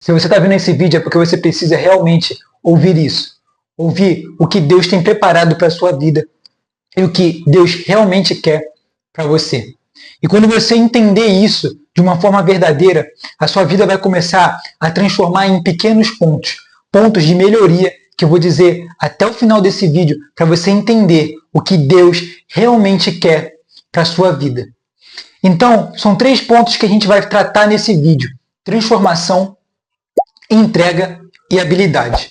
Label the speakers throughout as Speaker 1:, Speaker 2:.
Speaker 1: Se você está vendo esse vídeo é porque você precisa realmente ouvir isso. Ouvir o que Deus tem preparado para a sua vida e o que Deus realmente quer para você. E quando você entender isso de uma forma verdadeira, a sua vida vai começar a transformar em pequenos pontos, pontos de melhoria que eu vou dizer até o final desse vídeo para você entender o que Deus realmente quer para a sua vida. Então, são 3 pontos que a gente vai tratar nesse vídeo: transformação, entrega e habilidade.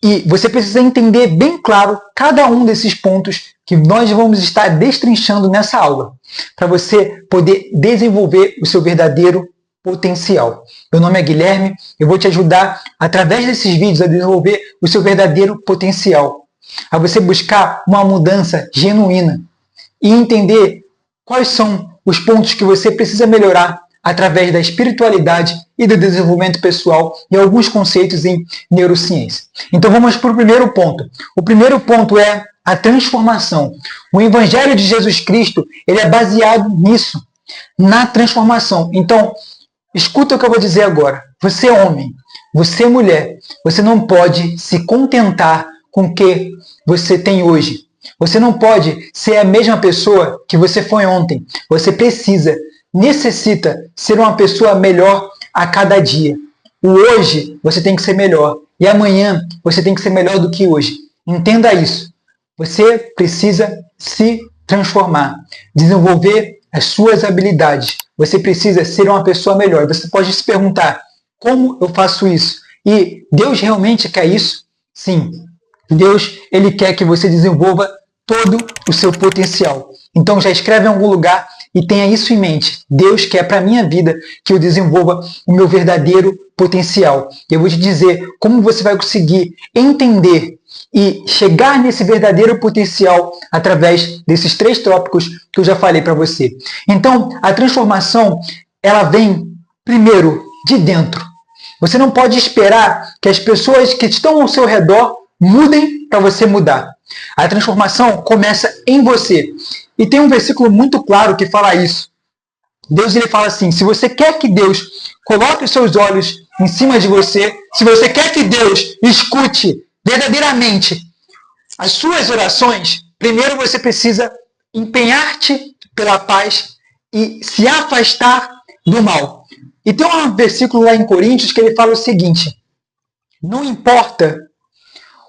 Speaker 1: E você precisa entender bem claro cada um desses pontos que nós vamos estar destrinchando nessa aula, para você poder desenvolver o seu verdadeiro potencial. Meu nome é Guilherme, eu vou te ajudar através desses vídeos a desenvolver o seu verdadeiro potencial, a você buscar uma mudança genuína e entender quais são os pontos que você precisa melhorar através da espiritualidade e do desenvolvimento pessoal e alguns conceitos em neurociência. Então vamos para o primeiro ponto. O primeiro ponto é a transformação. O Evangelho de Jesus Cristo, ele é baseado nisso, na transformação. Então, escuta o que eu vou dizer agora. Você é homem, você é mulher, você não pode se contentar com o que você tem hoje. Você não pode ser a mesma pessoa que você foi ontem. Você necessita ser uma pessoa melhor a cada dia. O hoje você tem que ser melhor. E amanhã você tem que ser melhor do que hoje. Entenda isso. Você precisa se transformar, desenvolver as suas habilidades. Você precisa ser uma pessoa melhor. Você pode se perguntar, como eu faço isso? E Deus realmente quer isso? Sim. Deus, ele quer que você desenvolva todo o seu potencial. Então já escreve em algum lugar e tenha isso em mente. Deus quer para a minha vida que eu desenvolva o meu verdadeiro potencial. Eu vou te dizer como você vai conseguir entender e chegar nesse verdadeiro potencial através desses 3 tópicos que eu já falei para você. Então, a transformação, ela vem primeiro de dentro. Você não pode esperar que as pessoas que estão ao seu redor mudem para você mudar. A transformação começa em você. E tem um versículo muito claro que fala isso. Deus, ele fala assim: se você quer que Deus coloque os seus olhos em cima de você, se você quer que Deus escute verdadeiramente as suas orações, primeiro você precisa empenhar-te pela paz e se afastar do mal. E tem um versículo lá em Coríntios que ele fala o seguinte: não importa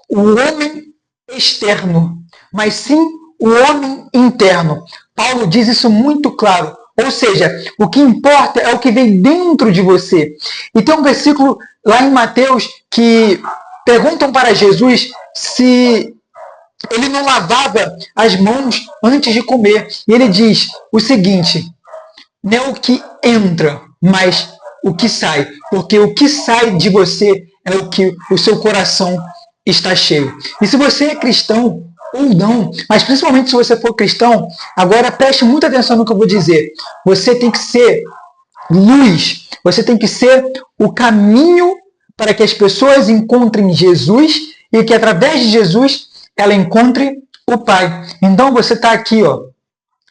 Speaker 1: o homem externo, mas sim o homem interno. Paulo diz isso muito claro. Ou seja, o que importa é o que vem dentro de você. E tem um versículo lá em Mateus que perguntam para Jesus se ele não lavava as mãos antes de comer. E ele diz o seguinte: não é o que entra, mas o que sai. Porque o que sai de você é o que o seu coração está cheio. E se você é cristão ou não, mas principalmente se você for cristão, agora preste muita atenção no que eu vou dizer. Você tem que ser luz, você tem que ser o caminho para que as pessoas encontrem Jesus e que através de Jesus ela encontre o Pai. Então você está aqui, ó.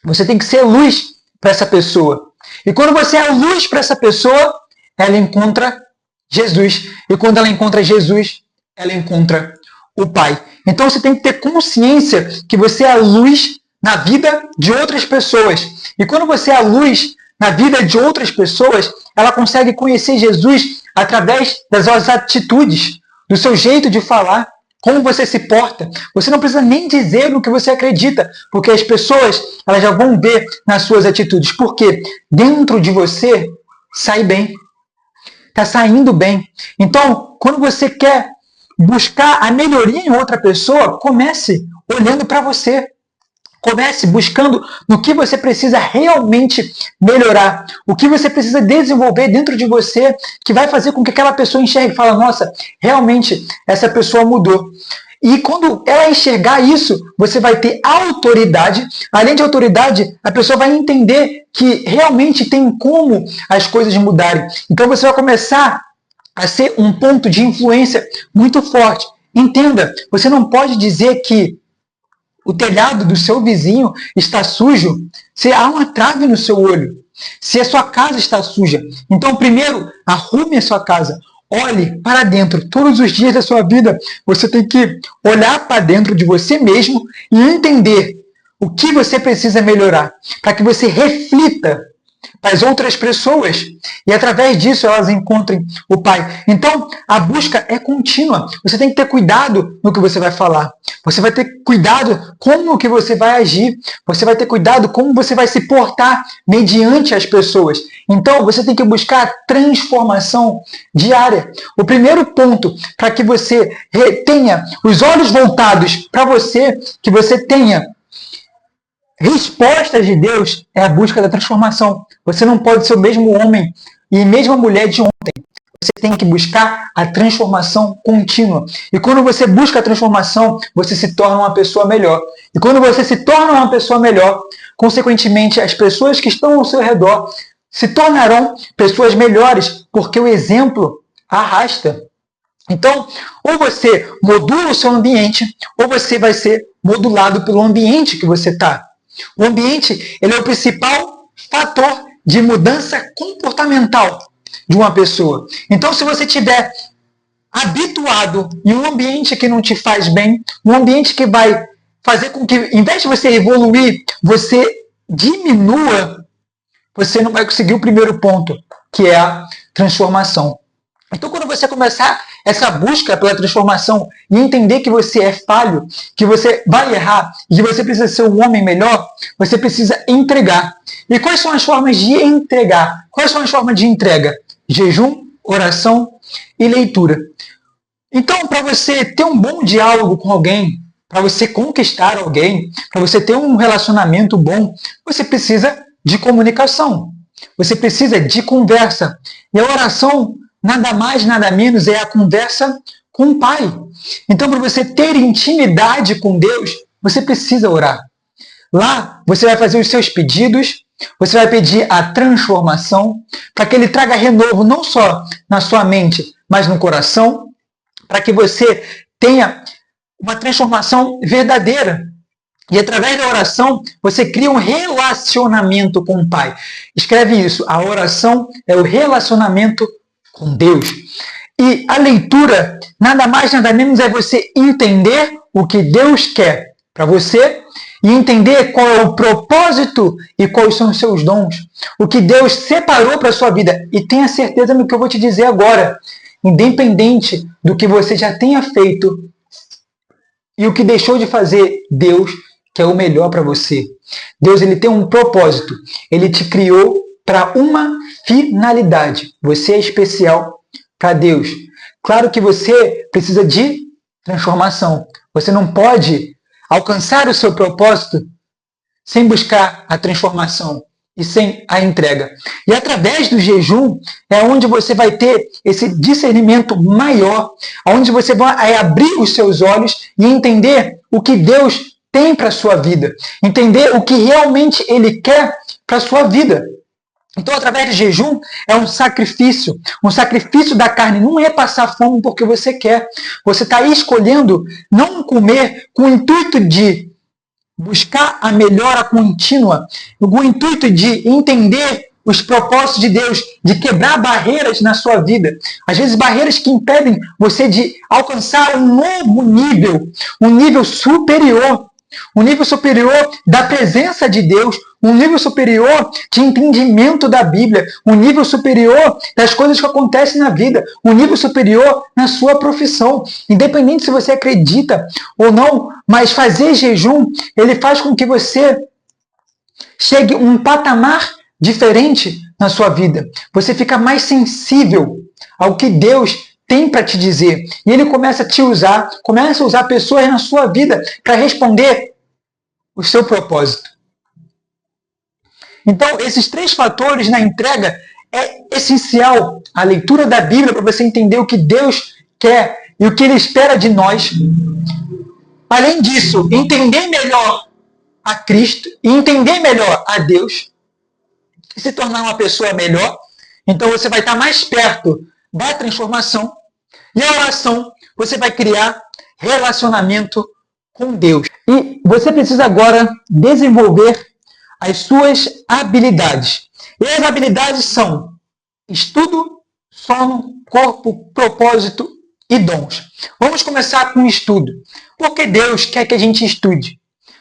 Speaker 1: Você tem que ser luz para essa pessoa. E quando você é luz para essa pessoa, ela encontra Jesus. E quando ela encontra Jesus, ela encontra o Pai. Então você tem que ter consciência que você é a luz na vida de outras pessoas. E quando você é a luz na vida de outras pessoas, ela consegue conhecer Jesus através das suas atitudes, do seu jeito de falar, como você se porta. Você não precisa nem dizer no que você acredita, porque as pessoas elas já vão ver nas suas atitudes. Porque dentro de você sai bem. Está saindo bem. Então, quando você quer buscar a melhoria em outra pessoa, comece olhando para você. Comece buscando no que você precisa realmente melhorar. O que você precisa desenvolver dentro de você que vai fazer com que aquela pessoa enxergue e fale: nossa, realmente essa pessoa mudou. E quando ela enxergar isso, você vai ter autoridade. Além de autoridade, a pessoa vai entender que realmente tem como as coisas mudarem. Então você vai começar a ser um ponto de influência muito forte. Entenda, você não pode dizer que o telhado do seu vizinho está sujo se há uma trave no seu olho, se a sua casa está suja. Então, primeiro, arrume a sua casa, olhe para dentro. Todos os dias da sua vida, você tem que olhar para dentro de você mesmo e entender o que você precisa melhorar, para que você reflita para as outras pessoas e através disso elas encontrem o Pai. Então, a busca é contínua. Você tem que ter cuidado no que você vai falar. Você vai ter cuidado como que você vai agir. Você vai ter cuidado como você vai se portar mediante as pessoas. Então, você tem que buscar transformação diária. O primeiro ponto para que você tenha os olhos voltados para você, que você tenha respostas de Deus, é a busca da transformação. Você não pode ser o mesmo homem e mesma mulher de ontem. Você tem que buscar a transformação contínua. E quando você busca a transformação, você se torna uma pessoa melhor. E quando você se torna uma pessoa melhor, consequentemente, as pessoas que estão ao seu redor se tornarão pessoas melhores, porque o exemplo arrasta. Então, ou você modula o seu ambiente, ou você vai ser modulado pelo ambiente que você está. O ambiente, ele é o principal fator de mudança comportamental de uma pessoa. Então, se você estiver habituado em um ambiente que não te faz bem, um ambiente que vai fazer com que, em vez de você evoluir, você diminua, você não vai conseguir o primeiro ponto, que é a transformação. Então, quando você começar essa busca pela transformação e entender que você é falho, que você vai errar e que você precisa ser um homem melhor, você precisa entregar. E quais são as formas de entregar? Quais são as formas de entrega? Jejum, oração e leitura. Então, para você ter um bom diálogo com alguém, para você conquistar alguém, para você ter um relacionamento bom, você precisa de comunicação. Você precisa de conversa. E a oração, nada mais, nada menos, é a conversa com o Pai. Então, para você ter intimidade com Deus, você precisa orar. Lá, você vai fazer os seus pedidos, você vai pedir a transformação, para que Ele traga renovo não só na sua mente, mas no coração, para que você tenha uma transformação verdadeira. E através da oração, você cria um relacionamento com o Pai. Escreve isso, a oração é o relacionamento com Deus. E a leitura, nada mais, nada menos, é você entender o que Deus quer para você e entender qual é o propósito e quais são os seus dons. O que Deus separou para a sua vida. E tenha certeza no que eu vou te dizer agora. Independente do que você já tenha feito e o que deixou de fazer, Deus quer o melhor para você. Deus, ele tem um propósito. Ele te criou para uma finalidade. Você é especial para Deus. Claro que você precisa de transformação. Você não pode alcançar o seu propósito sem buscar a transformação e sem a entrega. E através do jejum é onde você vai ter esse discernimento maior, onde você vai abrir os seus olhos e entender o que Deus tem para a sua vida. Entender o que realmente Ele quer para a sua vida. Então, através do jejum, é um sacrifício da carne. Não é passar fome porque você quer. Você está escolhendo não comer com o intuito de buscar a melhora contínua, com o intuito de entender os propósitos de Deus, de quebrar barreiras na sua vida. Às vezes, barreiras que impedem você de alcançar um novo nível, um nível superior da presença de Deus, um nível superior de entendimento da Bíblia, um nível superior das coisas que acontecem na vida, um nível superior na sua profissão. Independente se você acredita ou não, mas fazer jejum, ele faz com que você chegue a um patamar diferente na sua vida. Você fica mais sensível ao que Deus tem para te dizer. E ele começa a te usar, começa a usar pessoas na sua vida para responder o seu propósito. Então, esses 3 fatores na entrega é essencial. A leitura da Bíblia para você entender o que Deus quer e o que Ele espera de nós. Além disso, entender melhor a Cristo e entender melhor a Deus e se tornar uma pessoa melhor. Então, você vai estar mais perto da transformação. E a oração, você vai criar relacionamento com Deus. E você precisa agora desenvolver as suas habilidades. E as habilidades são estudo sono, corpo, propósito e dons. Vamos começar com o estudo. Por que Deus quer que a gente estude?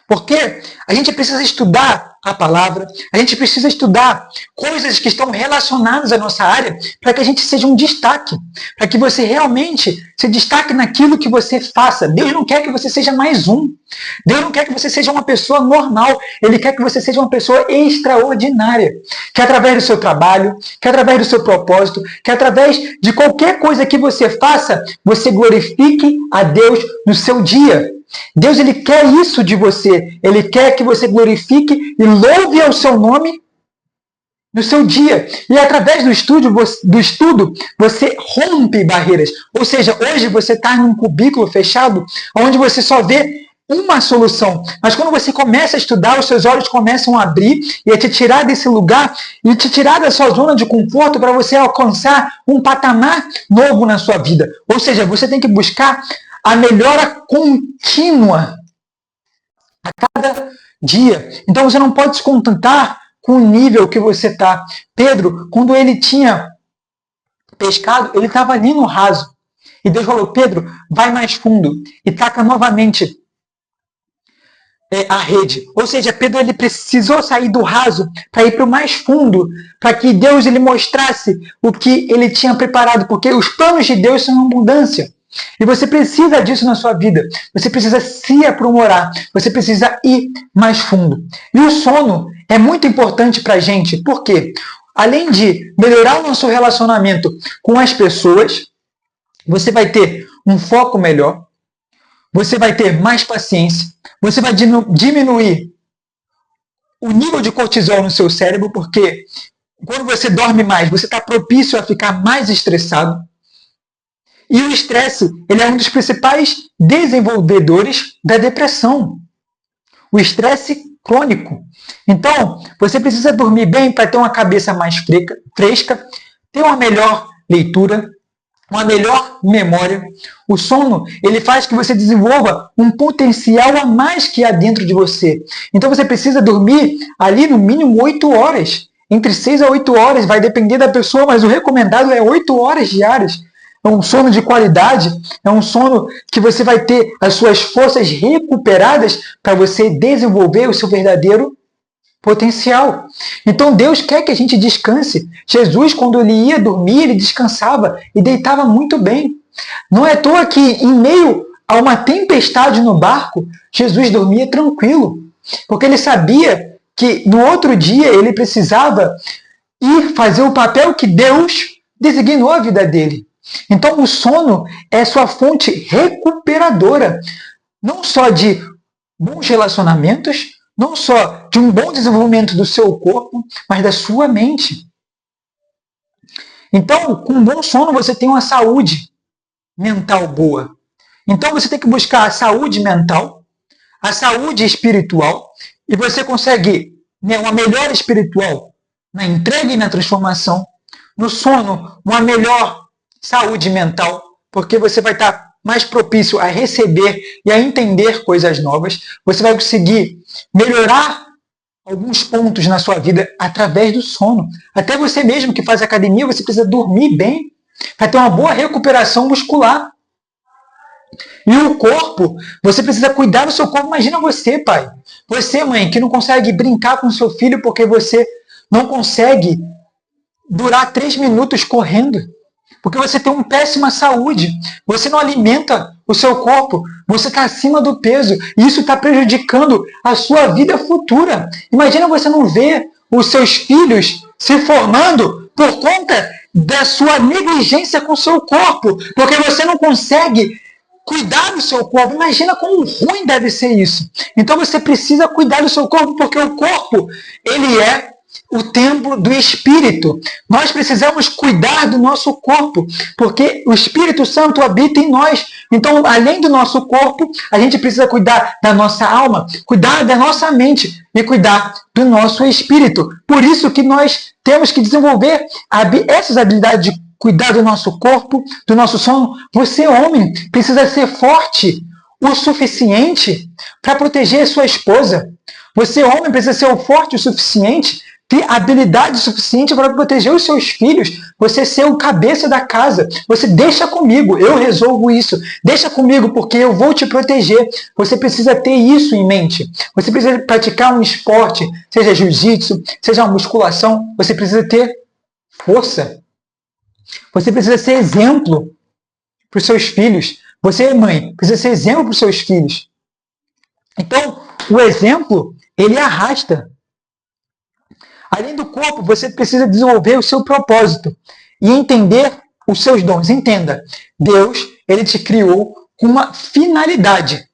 Speaker 1: Porque a gente precisa estudar a palavra, a gente precisa estudar coisas que estão relacionadas à nossa área para que a gente seja um destaque, para que você realmente se destaque naquilo que você faça. Deus não quer que você seja mais um. Deus não quer que você seja uma pessoa normal. Ele quer que você seja uma pessoa extraordinária. Que através do seu trabalho, que através do seu propósito, que através de qualquer coisa que você faça, você glorifique a Deus no seu dia. Deus, ele quer isso de você. Ele quer que você glorifique e louve ao seu nome no seu dia. E através do estudo, você rompe barreiras. Ou seja, hoje você está num cubículo fechado, onde você só vê uma solução. Mas quando você começa a estudar, os seus olhos começam a abrir e a te tirar desse lugar e te tirar da sua zona de conforto para você alcançar um patamar novo na sua vida. Ou seja, você tem que buscar a melhora contínua a cada dia. Então você não pode se contentar com o nível que você está. Pedro, quando ele tinha pescado, ele estava ali no raso. E Deus falou, Pedro, vai mais fundo e taca novamente a rede. Ou seja, Pedro ele precisou sair do raso para ir para o mais fundo, para que Deus ele mostrasse o que ele tinha preparado, porque os planos de Deus são abundância. E você precisa disso na sua vida. Você precisa se aprimorar. Você precisa ir mais fundo. E o sono é muito importante para a gente. Por quê? Além de melhorar o nosso relacionamento com as pessoas, você vai ter um foco melhor. Você vai ter mais paciência. Você vai diminuir o nível de cortisol no seu cérebro, porque quando você dorme mais, você está propício a ficar mais estressado. E o estresse, ele é um dos principais desenvolvedores da depressão. O estresse crônico. Então, você precisa dormir bem para ter uma cabeça mais fresca, ter uma melhor leitura, uma melhor memória. O sono, ele faz que você desenvolva um potencial a mais que há dentro de você. Então, você precisa dormir ali no mínimo 8 horas. Entre 6 a 8 horas, vai depender da pessoa, mas o recomendado é 8 horas diárias. É um sono de qualidade, é um sono que você vai ter as suas forças recuperadas para você desenvolver o seu verdadeiro potencial. Então Deus quer que a gente descanse. Jesus, quando ele ia dormir, ele descansava e deitava muito bem. Não é à toa que, em meio a uma tempestade no barco, Jesus dormia tranquilo, porque ele sabia que no outro dia ele precisava ir fazer o papel que Deus designou a vida dele. Então o sono é sua fonte recuperadora, não só de bons relacionamentos, não só de um bom desenvolvimento do seu corpo, mas da sua mente. Então, com um bom sono você tem uma saúde mental boa. Então você tem que buscar a saúde mental, a saúde espiritual, e você consegue uma melhora espiritual na entrega e na transformação, no sono, uma melhor saúde mental, porque você vai estar mais propício a receber e a entender coisas novas. Você vai conseguir melhorar alguns pontos na sua vida através do sono. Até você mesmo que faz academia, você precisa dormir bem para ter uma boa recuperação muscular. E o corpo, você precisa cuidar do seu corpo. Imagina você, pai. Você, mãe, que não consegue brincar com seu filho porque você não consegue durar 3 minutos correndo. Porque você tem uma péssima saúde, você não alimenta o seu corpo, você está acima do peso, e isso está prejudicando a sua vida futura. Imagina você não ver os seus filhos se formando por conta da sua negligência com o seu corpo, porque você não consegue cuidar do seu corpo. Imagina como ruim deve ser isso. Então você precisa cuidar do seu corpo, porque o corpo, ele é o templo do Espírito. Nós precisamos cuidar do nosso corpo, porque o Espírito Santo habita em nós. Então, além do nosso corpo, a gente precisa cuidar da nossa alma, cuidar da nossa mente e cuidar do nosso espírito. Por isso que nós temos que desenvolver essas habilidades de cuidar do nosso corpo, do nosso sono. Você, homem, precisa ser forte o suficiente para proteger a sua esposa. Você, homem, precisa ser forte o suficiente habilidade suficiente para proteger os seus filhos, você ser o cabeça da casa. Você deixa comigo, eu resolvo isso. Deixa comigo porque eu vou te proteger. Você precisa ter isso em mente. Você precisa praticar um esporte, seja jiu-jitsu, seja uma musculação. Você precisa ter força. Você precisa ser exemplo para os seus filhos. Você, mãe, precisa ser exemplo para os seus filhos. Então, o exemplo, ele arrasta. Além do corpo, você precisa desenvolver o seu propósito e entender os seus dons. Entenda, Deus, ele te criou com uma finalidade.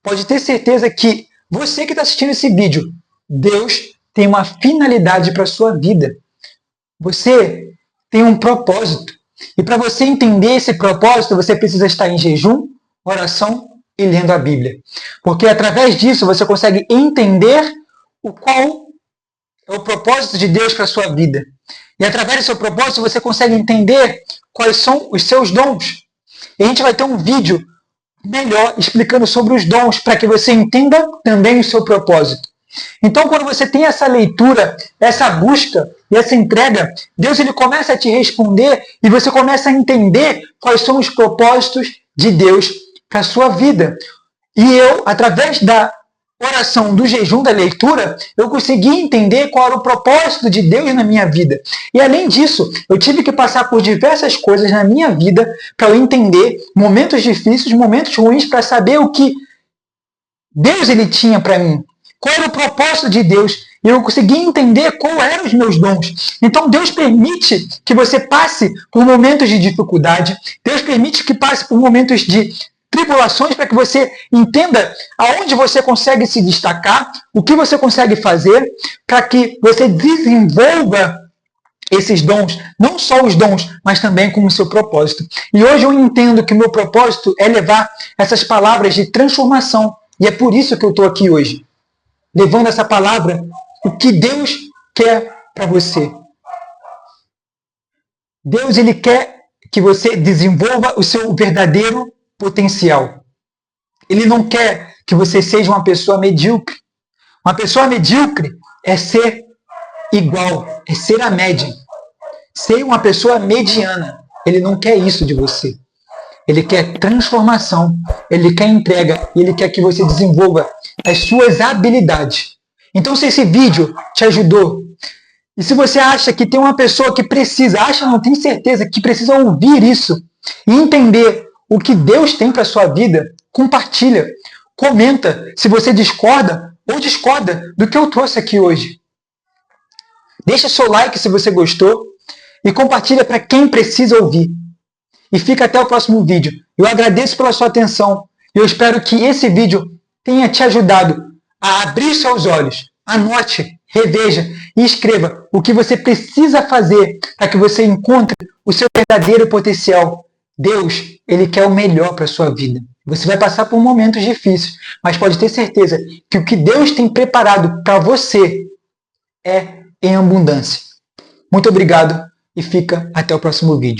Speaker 1: Pode ter certeza que você que está assistindo esse vídeo, Deus tem uma finalidade para a sua vida. Você tem um propósito. E para você entender esse propósito, você precisa estar em jejum, oração e lendo a Bíblia. Porque através disso você consegue entender qual é o propósito de Deus para a sua vida. E através do seu propósito você consegue entender quais são os seus dons. E a gente vai ter um vídeo melhor explicando sobre os dons para que você entenda também o seu propósito. Então, quando você tem essa leitura, essa busca e essa entrega, Deus ele começa a te responder e você começa a entender quais são os propósitos de Deus para a sua vida. E eu, através da oração, do jejum, da leitura, eu consegui entender qual era o propósito de Deus na minha vida. E além disso, eu tive que passar por diversas coisas na minha vida para eu entender momentos difíceis, momentos ruins, para saber o que Deus ele tinha para mim. Qual era o propósito de Deus? E eu consegui entender quais eram os meus dons. Então Deus permite que você passe por momentos de dificuldade. Deus permite que passe por momentos de tribulações para que você entenda aonde você consegue se destacar, o que você consegue fazer, para que você desenvolva esses dons, não só os dons, mas também como o seu propósito. E hoje eu entendo que o meu propósito é levar essas palavras de transformação. E é por isso que eu estou aqui hoje, levando essa palavra, o que Deus quer para você. Deus ele quer que você desenvolva o seu verdadeiro potencial. Ele não quer que você seja uma pessoa medíocre. Uma pessoa medíocre é ser igual, é ser a média. Ser uma pessoa mediana. Ele não quer isso de você. Ele quer transformação, ele quer entrega, e ele quer que você desenvolva as suas habilidades. Então, se esse vídeo te ajudou, e se você acha que tem uma pessoa que precisa, não tem certeza que precisa ouvir isso e entender o que Deus tem para a sua vida, compartilha, comenta se você discorda ou discorda do que eu trouxe aqui hoje. Deixa seu like se você gostou e compartilha para quem precisa ouvir. E fica até o próximo vídeo. Eu agradeço pela sua atenção e eu espero que esse vídeo tenha te ajudado a abrir seus olhos. Anote, reveja e escreva o que você precisa fazer para que você encontre o seu verdadeiro potencial. Deus, ele quer o melhor para a sua vida. Você vai passar por momentos difíceis, mas pode ter certeza que o que Deus tem preparado para você é em abundância. Muito obrigado e fica até o próximo vídeo.